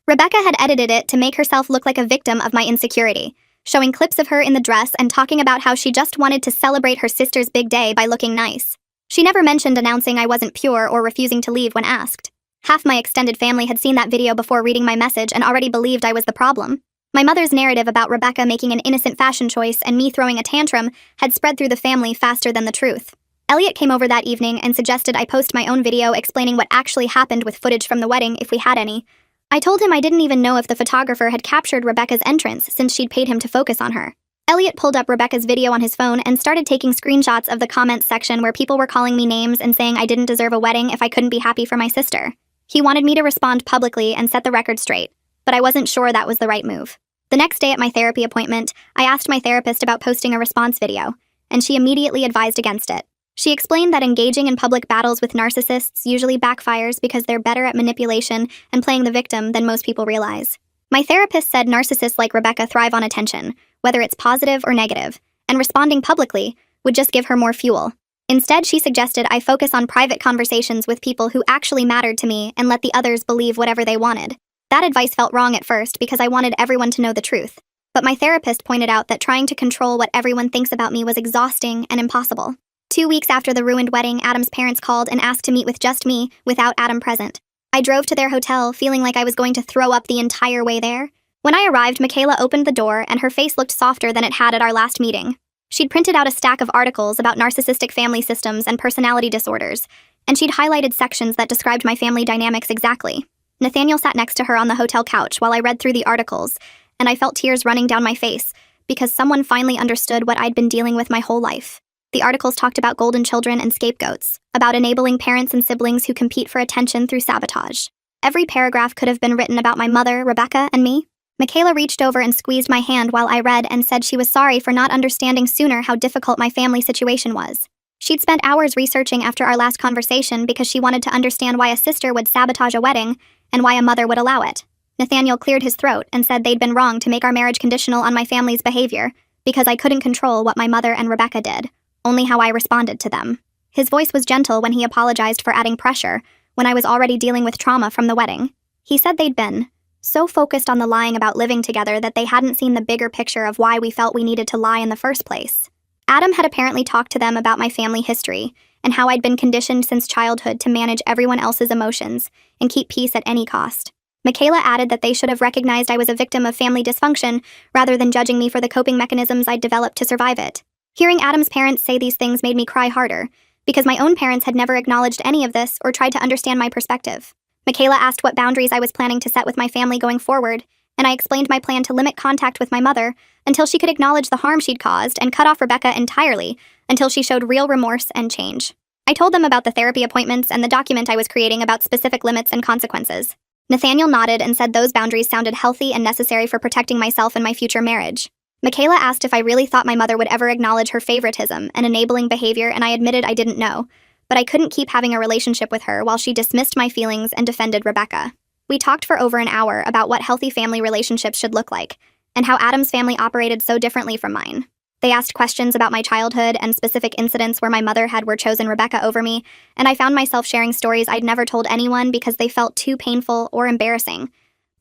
Rebecca had edited it to make herself look like a victim of my insecurity, showing clips of her in the dress and talking about how she just wanted to celebrate her sister's big day by looking nice. She never mentioned announcing I wasn't pure or refusing to leave when asked. Half my extended family had seen that video before reading my message and already believed I was the problem. My mother's narrative about Rebecca making an innocent fashion choice and me throwing a tantrum had spread through the family faster than the truth. Elliot came over that evening and suggested I post my own video explaining what actually happened with footage from the wedding if we had any. I told him I didn't even know if the photographer had captured Rebecca's entrance since she'd paid him to focus on her. Elliot pulled up Rebecca's video on his phone and started taking screenshots of the comments section where people were calling me names and saying I didn't deserve a wedding if I couldn't be happy for my sister. He wanted me to respond publicly and set the record straight, but I wasn't sure that was the right move. The next day at my therapy appointment, I asked my therapist about posting a response video, and she immediately advised against it. She explained that engaging in public battles with narcissists usually backfires because they're better at manipulation and playing the victim than most people realize. My therapist said narcissists like Rebecca thrive on attention, whether it's positive or negative, and responding publicly would just give her more fuel. Instead, she suggested I focus on private conversations with people who actually mattered to me and let the others believe whatever they wanted. That advice felt wrong at first because I wanted everyone to know the truth. But my therapist pointed out that trying to control what everyone thinks about me was exhausting and impossible. 2 weeks after the ruined wedding, Adam's parents called and asked to meet with just me, without Adam present. I drove to their hotel, feeling like I was going to throw up the entire way there. When I arrived, Michaela opened the door, and her face looked softer than it had at our last meeting. She'd printed out a stack of articles about narcissistic family systems and personality disorders, and she'd highlighted sections that described my family dynamics exactly. Nathaniel sat next to her on the hotel couch while I read through the articles, and I felt tears running down my face because someone finally understood what I'd been dealing with my whole life. The articles talked about golden children and scapegoats, about enabling parents and siblings who compete for attention through sabotage. Every paragraph could have been written about my mother, Rebecca, and me. Michaela reached over and squeezed my hand while I read and said she was sorry for not understanding sooner how difficult my family situation was. She'd spent hours researching after our last conversation because she wanted to understand why a sister would sabotage a wedding and why a mother would allow it. Nathaniel cleared his throat and said they'd been wrong to make our marriage conditional on my family's behavior because I couldn't control what my mother and Rebecca did, only how I responded to them. His voice was gentle when he apologized for adding pressure when I was already dealing with trauma from the wedding. He said they'd been so focused on the lying about living together that they hadn't seen the bigger picture of why we felt we needed to lie in the first place. Adam had apparently talked to them about my family history and how I'd been conditioned since childhood to manage everyone else's emotions and keep peace at any cost. Michaela added that they should have recognized I was a victim of family dysfunction rather than judging me for the coping mechanisms I'd developed to survive it. Hearing Adam's parents say these things made me cry harder, because my own parents had never acknowledged any of this or tried to understand my perspective. Michaela asked what boundaries I was planning to set with my family going forward, and I explained my plan to limit contact with my mother until she could acknowledge the harm she'd caused and cut off Rebecca entirely until she showed real remorse and change. I told them about the therapy appointments and the document I was creating about specific limits and consequences. Nathaniel nodded and said those boundaries sounded healthy and necessary for protecting myself and my future marriage. Michaela asked if I really thought my mother would ever acknowledge her favoritism and enabling behavior, and I admitted I didn't know, but I couldn't keep having a relationship with her while she dismissed my feelings and defended Rebecca. We talked for over an hour about what healthy family relationships should look like, and how Adam's family operated so differently from mine. They asked questions about my childhood and specific incidents where my mother had chosen Rebecca over me, and I found myself sharing stories I'd never told anyone because they felt too painful or embarrassing.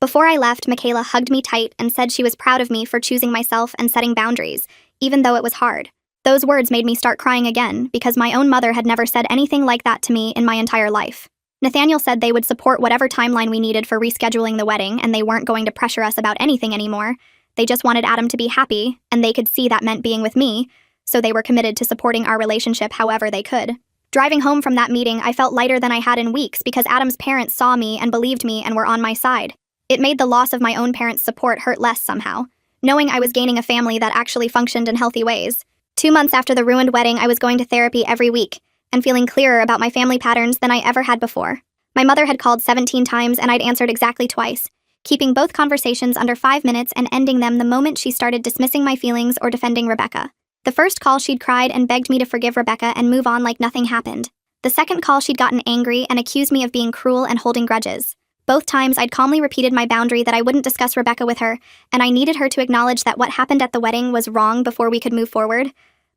Before I left, Michaela hugged me tight and said she was proud of me for choosing myself and setting boundaries, even though it was hard. Those words made me start crying again because my own mother had never said anything like that to me in my entire life. Nathaniel said they would support whatever timeline we needed for rescheduling the wedding, and they weren't going to pressure us about anything anymore. They just wanted Adam to be happy, and they could see that meant being with me, so they were committed to supporting our relationship however they could. Driving home from that meeting, I felt lighter than I had in weeks because Adam's parents saw me and believed me and were on my side. It made the loss of my own parents' support hurt less somehow, knowing I was gaining a family that actually functioned in healthy ways. 2 months after the ruined wedding, I was going to therapy every week and feeling clearer about my family patterns than I ever had before. My mother had called 17 times and I'd answered exactly twice, keeping both conversations under 5 minutes and ending them the moment she started dismissing my feelings or defending Rebecca. The first call, she'd cried and begged me to forgive Rebecca and move on like nothing happened. The second call, she'd gotten angry and accused me of being cruel and holding grudges. Both times, I'd calmly repeated my boundary that I wouldn't discuss Rebecca with her, and I needed her to acknowledge that what happened at the wedding was wrong before we could move forward.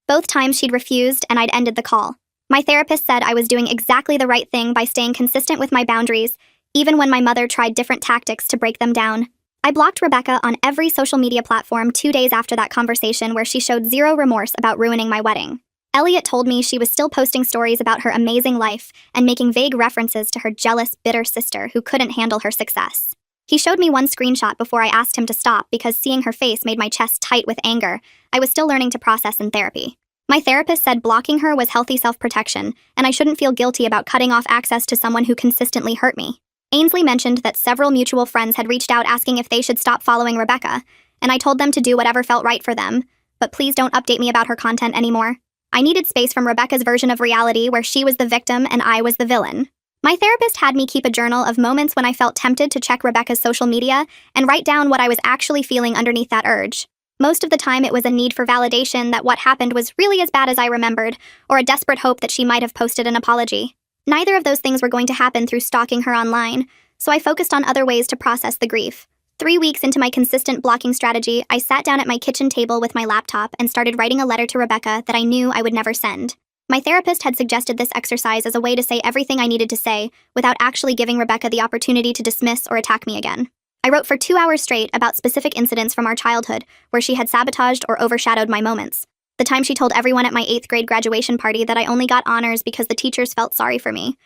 Both times, she'd refused, and I'd ended the call. My therapist said I was doing exactly the right thing by staying consistent with my boundaries, even when my mother tried different tactics to break them down. I blocked Rebecca on every social media platform 2 days after that conversation where she showed zero remorse about ruining my wedding. Elliot told me she was still posting stories about her amazing life and making vague references to her jealous, bitter sister who couldn't handle her success. He showed me one screenshot before I asked him to stop because seeing her face made my chest tight with anger. I was still learning to process in therapy. My therapist said blocking her was healthy self-protection, and I shouldn't feel guilty about cutting off access to someone who consistently hurt me. Ainsley mentioned that several mutual friends had reached out asking if they should stop following Rebecca, and I told them to do whatever felt right for them, but please don't update me about her content anymore. I needed space from Rebecca's version of reality where she was the victim and I was the villain. My therapist had me keep a journal of moments when I felt tempted to check Rebecca's social media and write down what I was actually feeling underneath that urge. Most of the time, it was a need for validation that what happened was really as bad as I remembered, or a desperate hope that she might have posted an apology. Neither of those things were going to happen through stalking her online, so I focused on other ways to process the grief. 3 weeks into my consistent blocking strategy, I sat down at my kitchen table with my laptop and started writing a letter to Rebecca that I knew I would never send. My therapist had suggested this exercise as a way to say everything I needed to say without actually giving Rebecca the opportunity to dismiss or attack me again. I wrote for 2 hours straight about specific incidents from our childhood where she had sabotaged or overshadowed my moments. The time she told everyone at my 8th grade graduation party that I only got honors because the teachers felt sorry for me.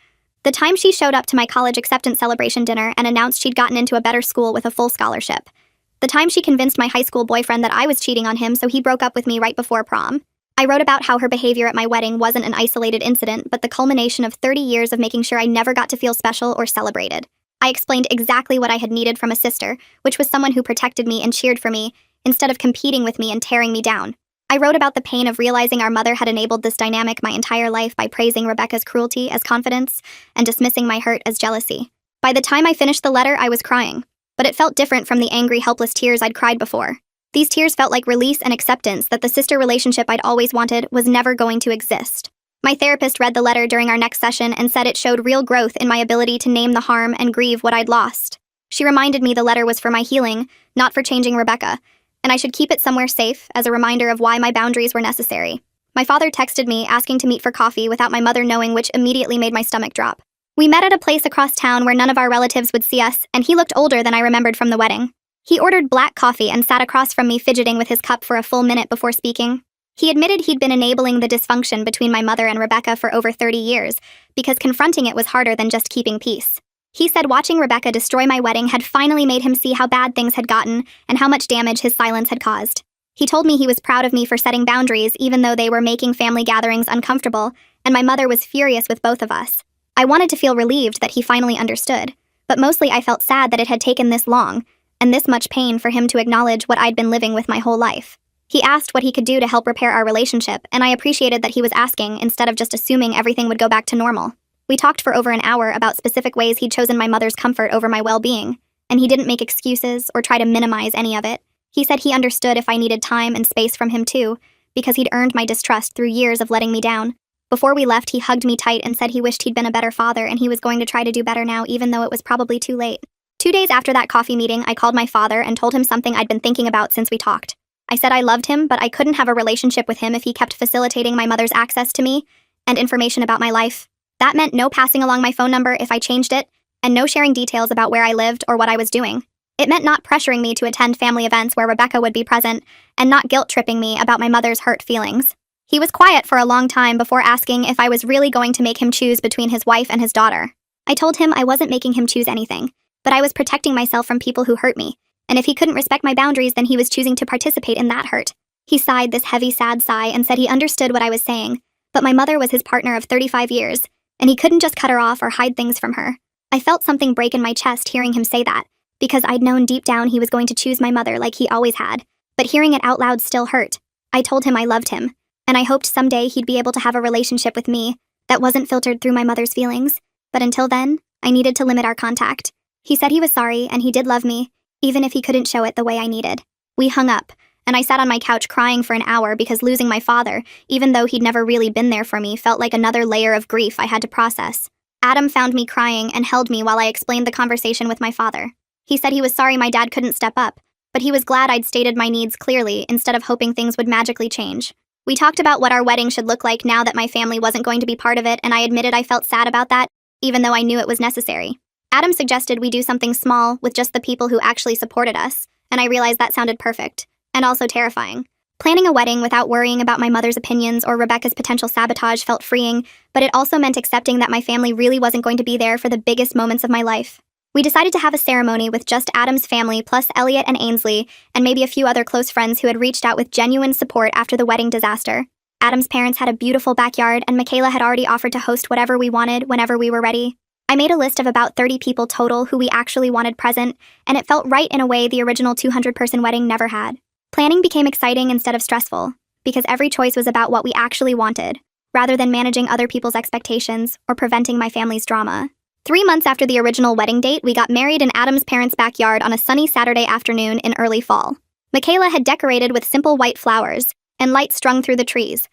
The time she showed up to my college acceptance celebration dinner and announced she'd gotten into a better school with a full scholarship. The time she convinced my high school boyfriend that I was cheating on him so he broke up with me right before prom. I wrote about how her behavior at my wedding wasn't an isolated incident, but the culmination of 30 years of making sure I never got to feel special or celebrated. I explained exactly what I had needed from a sister, which was someone who protected me and cheered for me, instead of competing with me and tearing me down. I wrote about the pain of realizing our mother had enabled this dynamic my entire life by praising Rebecca's cruelty as confidence and dismissing my hurt as jealousy. By the time I finished the letter, I was crying, but it felt different from the angry, helpless tears I'd cried before. These tears felt like release and acceptance that the sister relationship I'd always wanted was never going to exist. My therapist read the letter during our next session and said it showed real growth in my ability to name the harm and grieve what I'd lost. She reminded me the letter was for my healing, not for changing Rebecca, and I should keep it somewhere safe as a reminder of why my boundaries were necessary. My father texted me asking to meet for coffee without my mother knowing, which immediately made my stomach drop. We met at a place across town where none of our relatives would see us, and he looked older than I remembered from the wedding. He ordered black coffee and sat across from me fidgeting with his cup for a full minute before speaking. He admitted he'd been enabling the dysfunction between my mother and Rebecca for over 30 years, because confronting it was harder than just keeping peace. He said watching Rebecca destroy my wedding had finally made him see how bad things had gotten and how much damage his silence had caused. He told me he was proud of me for setting boundaries even though they were making family gatherings uncomfortable, and my mother was furious with both of us. I wanted to feel relieved that he finally understood, but mostly I felt sad that it had taken this long, and this much pain for him to acknowledge what I'd been living with my whole life. He asked what he could do to help repair our relationship, and I appreciated that he was asking instead of just assuming everything would go back to normal. We talked for over an hour about specific ways he'd chosen my mother's comfort over my well-being, and he didn't make excuses or try to minimize any of it. He said he understood if I needed time and space from him too, because he'd earned my distrust through years of letting me down. Before we left, he hugged me tight and said he wished he'd been a better father and he was going to try to do better now, even though it was probably too late. 2 days after that coffee meeting, I called my father and told him something I'd been thinking about since we talked. I said I loved him, but I couldn't have a relationship with him if he kept facilitating my mother's access to me and information about my life. That meant no passing along my phone number if I changed it, and no sharing details about where I lived or what I was doing. It meant not pressuring me to attend family events where Rebecca would be present, and not guilt-tripping me about my mother's hurt feelings. He was quiet for a long time before asking if I was really going to make him choose between his wife and his daughter. I told him I wasn't making him choose anything, but I was protecting myself from people who hurt me, and if he couldn't respect my boundaries, then he was choosing to participate in that hurt. He sighed this heavy, sad sigh and said he understood what I was saying, but my mother was his partner of 35 years, and he couldn't just cut her off or hide things from her. I felt something break in my chest hearing him say that, because I'd known deep down he was going to choose my mother like he always had, but hearing it out loud still hurt. I told him I loved him, and I hoped someday he'd be able to have a relationship with me that wasn't filtered through my mother's feelings, but until then, I needed to limit our contact. He said he was sorry and he did love me, even if he couldn't show it the way I needed. We hung up, and I sat on my couch crying for an hour because losing my father, even though he'd never really been there for me, felt like another layer of grief I had to process. Adam found me crying and held me while I explained the conversation with my father. He said he was sorry my dad couldn't step up, but he was glad I'd stated my needs clearly instead of hoping things would magically change. We talked about what our wedding should look like now that my family wasn't going to be part of it, and I admitted I felt sad about that, even though I knew it was necessary. Adam suggested we do something small with just the people who actually supported us, and I realized that sounded perfect, and also terrifying. Planning a wedding without worrying about my mother's opinions or Rebecca's potential sabotage felt freeing, but it also meant accepting that my family really wasn't going to be there for the biggest moments of my life. We decided to have a ceremony with just Adam's family plus Elliot and Ainsley, and maybe a few other close friends who had reached out with genuine support after the wedding disaster. Adam's parents had a beautiful backyard, and Michaela had already offered to host whatever we wanted whenever we were ready. I made a list of about 30 people total who we actually wanted present, and it felt right in a way the original 200-person wedding never had. Planning became exciting instead of stressful, because every choice was about what we actually wanted, rather than managing other people's expectations or preventing my family's drama. 3 months after the original wedding date, we got married in Adam's parents' backyard on a sunny Saturday afternoon in early fall. Michaela had decorated with simple white flowers and lights strung through the trees,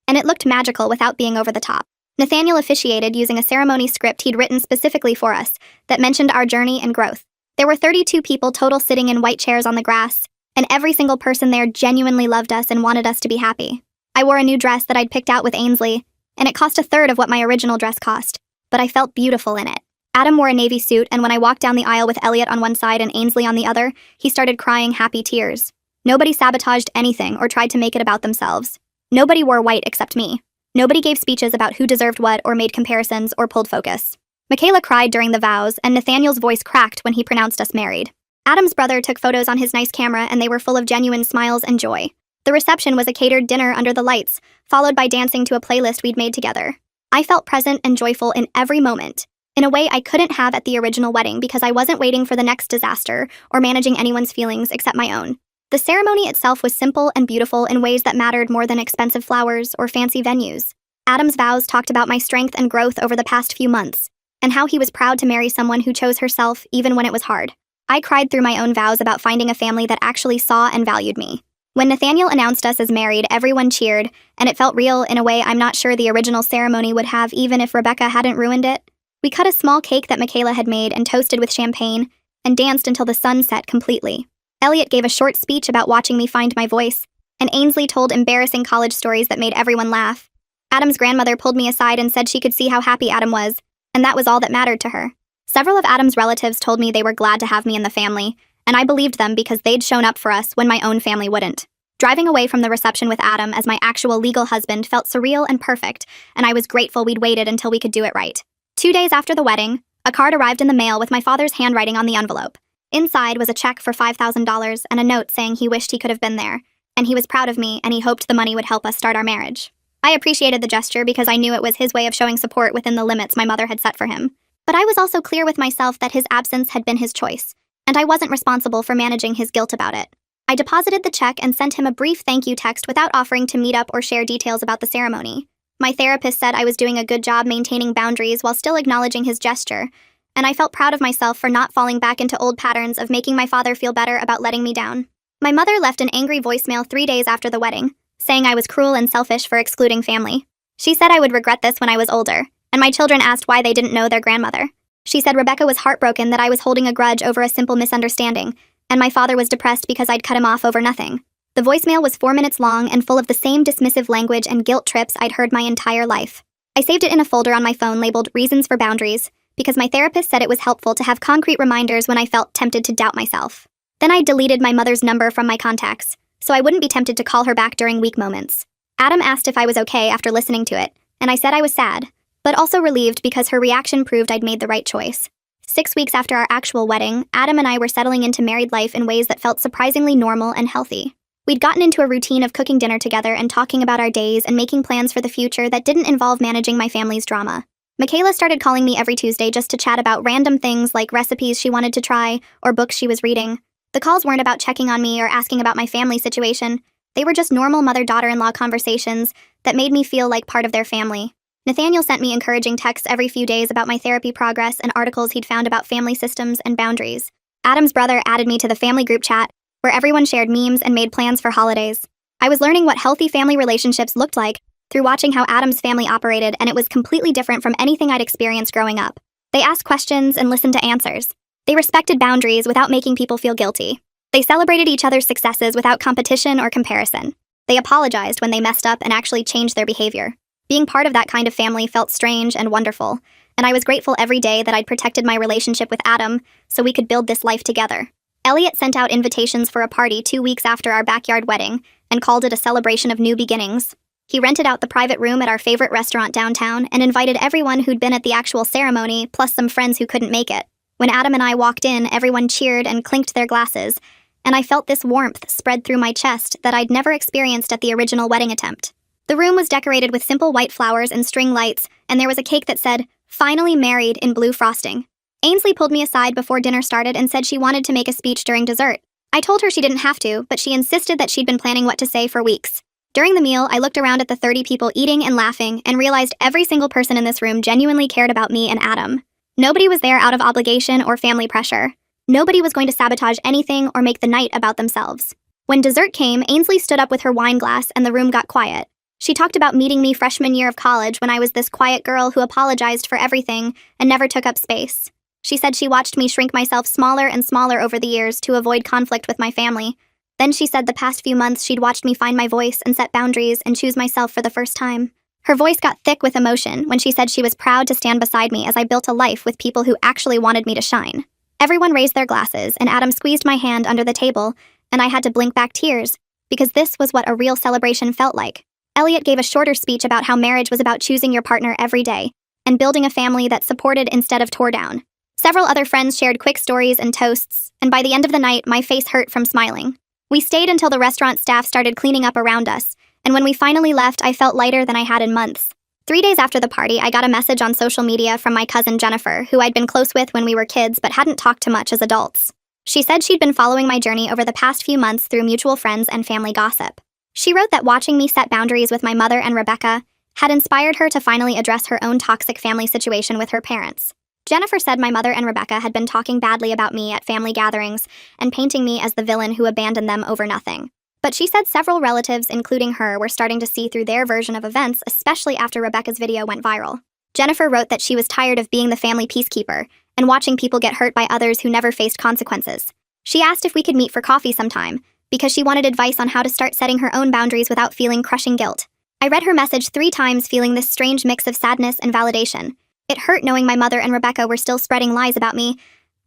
and it looked magical without being over the top. Nathaniel officiated using a ceremony script he'd written specifically for us that mentioned our journey and growth. There were 32 people total sitting in white chairs on the grass, and every single person there genuinely loved us and wanted us to be happy. I wore a new dress that I'd picked out with Ainsley, and it cost a third of what my original dress cost, but I felt beautiful in it. Adam wore a navy suit, and when I walked down the aisle with Elliot on one side and Ainsley on the other, he started crying happy tears. Nobody sabotaged anything or tried to make it about themselves. Nobody wore white except me. Nobody gave speeches about who deserved what or made comparisons or pulled focus. Michaela cried during the vows, and Nathaniel's voice cracked when he pronounced us married. Adam's brother took photos on his nice camera, and they were full of genuine smiles and joy. The reception was a catered dinner under the lights, followed by dancing to a playlist we'd made together. I felt present and joyful in every moment, in a way I couldn't have at the original wedding because I wasn't waiting for the next disaster or managing anyone's feelings except my own. The ceremony itself was simple and beautiful in ways that mattered more than expensive flowers or fancy venues. Adam's vows talked about my strength and growth over the past few months, and how he was proud to marry someone who chose herself even when it was hard. I cried through my own vows about finding a family that actually saw and valued me. When Nathaniel announced us as married, everyone cheered, and it felt real in a way I'm not sure the original ceremony would have even if Rebecca hadn't ruined it. We cut a small cake that Michaela had made and toasted with champagne, and danced until the sun set completely. Elliot gave a short speech about watching me find my voice, and Ainsley told embarrassing college stories that made everyone laugh. Adam's grandmother pulled me aside and said she could see how happy Adam was, and that was all that mattered to her. Several of Adam's relatives told me they were glad to have me in the family, and I believed them because they'd shown up for us when my own family wouldn't. Driving away from the reception with Adam as my actual legal husband felt surreal and perfect, and I was grateful we'd waited until we could do it right. 2 days after the wedding, a card arrived in the mail with my father's handwriting on the envelope. Inside was a check for $5,000 and a note saying he wished he could have been there, and he was proud of me and he hoped the money would help us start our marriage. I appreciated the gesture because I knew it was his way of showing support within the limits my mother had set for him. But I was also clear with myself that his absence had been his choice, and I wasn't responsible for managing his guilt about it. I deposited the check and sent him a brief thank you text without offering to meet up or share details about the ceremony. My therapist said I was doing a good job maintaining boundaries while still acknowledging his gesture, and I felt proud of myself for not falling back into old patterns of making my father feel better about letting me down. My mother left an angry voicemail 3 days after the wedding, saying I was cruel and selfish for excluding family. She said I would regret this when I was older, and my children asked why they didn't know their grandmother. She said Rebecca was heartbroken that I was holding a grudge over a simple misunderstanding, and my father was depressed because I'd cut him off over nothing. The voicemail was 4 minutes long and full of the same dismissive language and guilt trips I'd heard my entire life. I saved it in a folder on my phone labeled Reasons for Boundaries, because my therapist said it was helpful to have concrete reminders when I felt tempted to doubt myself. Then I deleted my mother's number from my contacts, so I wouldn't be tempted to call her back during weak moments. Adam asked if I was okay after listening to it, and I said I was sad, but also relieved because her reaction proved I'd made the right choice. 6 weeks after our actual wedding, Adam and I were settling into married life in ways that felt surprisingly normal and healthy. We'd gotten into a routine of cooking dinner together and talking about our days and making plans for the future that didn't involve managing my family's drama. Michaela started calling me every Tuesday just to chat about random things like recipes she wanted to try or books she was reading. The calls weren't about checking on me or asking about my family situation. They were just normal mother-daughter-in-law conversations that made me feel like part of their family. Nathaniel sent me encouraging texts every few days about my therapy progress and articles he'd found about family systems and boundaries. Adam's brother added me to the family group chat, where everyone shared memes and made plans for holidays. I was learning what healthy family relationships looked like through watching how Adam's family operated, and it was completely different from anything I'd experienced growing up. They asked questions and listened to answers. They respected boundaries without making people feel guilty. They celebrated each other's successes without competition or comparison. They apologized when they messed up and actually changed their behavior. Being part of that kind of family felt strange and wonderful, and I was grateful every day that I'd protected my relationship with Adam so we could build this life together. Elliot sent out invitations for a party 2 weeks after our backyard wedding and called it a celebration of new beginnings. He rented out the private room at our favorite restaurant downtown and invited everyone who'd been at the actual ceremony, plus some friends who couldn't make it. When Adam and I walked in, everyone cheered and clinked their glasses, and I felt this warmth spread through my chest that I'd never experienced at the original wedding attempt. The room was decorated with simple white flowers and string lights, and there was a cake that said, "Finally Married" in blue frosting. Ainsley pulled me aside before dinner started and said she wanted to make a speech during dessert. I told her she didn't have to, but she insisted that she'd been planning what to say for weeks. During the meal, I looked around at the 30 people eating and laughing and realized every single person in this room genuinely cared about me and Adam. Nobody was there out of obligation or family pressure. Nobody was going to sabotage anything or make the night about themselves. When dessert came, Ainsley stood up with her wine glass and the room got quiet. She talked about meeting me freshman year of college when I was this quiet girl who apologized for everything and never took up space. She said she watched me shrink myself smaller and smaller over the years to avoid conflict with my family. Then she said the past few months she'd watched me find my voice and set boundaries and choose myself for the first time. Her voice got thick with emotion when she said she was proud to stand beside me as I built a life with people who actually wanted me to shine. Everyone raised their glasses, and Adam squeezed my hand under the table, and I had to blink back tears, because this was what a real celebration felt like. Elliot gave a shorter speech about how marriage was about choosing your partner every day, and building a family that supported instead of tore down. Several other friends shared quick stories and toasts, and by the end of the night, my face hurt from smiling. We stayed until the restaurant staff started cleaning up around us, and when we finally left, I felt lighter than I had in months. 3 days after the party, I got a message on social media from my cousin Jennifer, who I'd been close with when we were kids but hadn't talked to much as adults. She said she'd been following my journey over the past few months through mutual friends and family gossip. She wrote that watching me set boundaries with my mother and Rebecca had inspired her to finally address her own toxic family situation with her parents. Jennifer said my mother and Rebecca had been talking badly about me at family gatherings and painting me as the villain who abandoned them over nothing. But she said several relatives, including her, were starting to see through their version of events, especially after Rebecca's video went viral. Jennifer wrote that she was tired of being the family peacekeeper and watching people get hurt by others who never faced consequences. She asked if we could meet for coffee sometime, because she wanted advice on how to start setting her own boundaries without feeling crushing guilt. I read her message 3 times, feeling this strange mix of sadness and validation. It hurt knowing my mother and Rebecca were still spreading lies about me,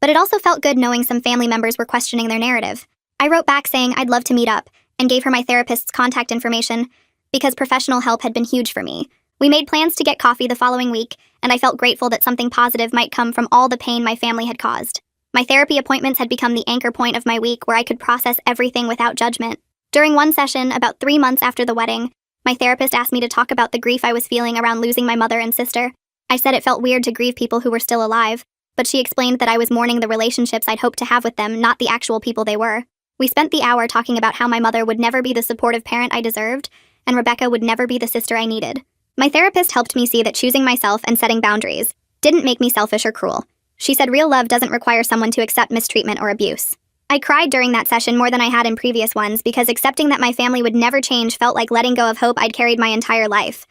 but it also felt good knowing some family members were questioning their narrative. I wrote back saying I'd love to meet up, and gave her my therapist's contact information, because professional help had been huge for me. We made plans to get coffee the following week, and I felt grateful that something positive might come from all the pain my family had caused. My therapy appointments had become the anchor point of my week where I could process everything without judgment. During one session, about 3 months after the wedding, my therapist asked me to talk about the grief I was feeling around losing my mother and sister. I said it felt weird to grieve people who were still alive, but she explained that I was mourning the relationships I'd hoped to have with them, not the actual people they were. We spent the hour talking about how my mother would never be the supportive parent I deserved, and Rebecca would never be the sister I needed. My therapist helped me see that choosing myself and setting boundaries didn't make me selfish or cruel. She said real love doesn't require someone to accept mistreatment or abuse. I cried during that session more than I had in previous ones because accepting that my family would never change felt like letting go of hope I'd carried my entire life.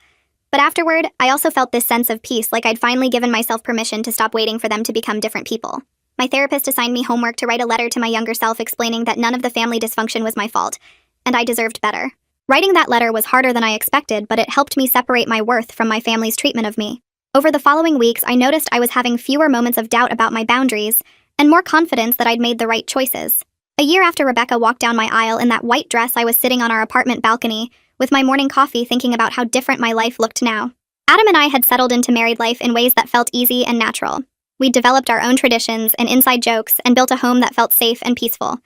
But afterward, I also felt this sense of peace, like I'd finally given myself permission to stop waiting for them to become different people. My therapist assigned me homework to write a letter to my younger self explaining that none of the family dysfunction was my fault, and I deserved better. Writing that letter was harder than I expected, but it helped me separate my worth from my family's treatment of me. Over the following weeks, I noticed I was having fewer moments of doubt about my boundaries, and more confidence that I'd made the right choices. A year after Rebecca walked down my aisle in that white dress, I was sitting on our apartment balcony, with my morning coffee, thinking about how different my life looked now. Adam and I had settled into married life in ways that felt easy and natural. We'd developed our own traditions and inside jokes and built a home that felt safe and peaceful.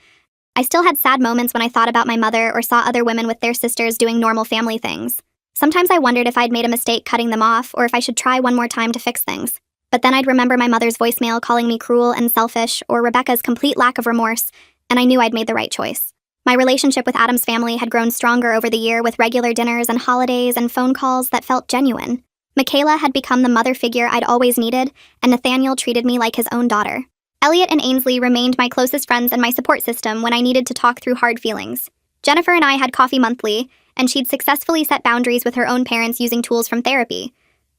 I still had sad moments when I thought about my mother or saw other women with their sisters doing normal family things. Sometimes I wondered if I'd made a mistake cutting them off or if I should try one more time to fix things. But then I'd remember my mother's voicemail calling me cruel and selfish, or Rebecca's complete lack of remorse, and I knew I'd made the right choice. My relationship with Adam's family had grown stronger over the year, with regular dinners and holidays and phone calls that felt genuine. Michaela had become the mother figure I'd always needed, and Nathaniel treated me like his own daughter. Elliot and Ainsley remained my closest friends and my support system when I needed to talk through hard feelings. Jennifer and I had coffee monthly, and she'd successfully set boundaries with her own parents using tools from therapy.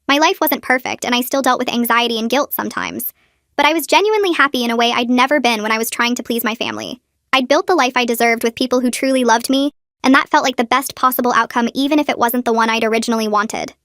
My life wasn't perfect, and I still dealt with anxiety and guilt sometimes. But I was genuinely happy in a way I'd never been when I was trying to please my family. I'd built the life I deserved with people who truly loved me, and that felt like the best possible outcome, even if it wasn't the one I'd originally wanted.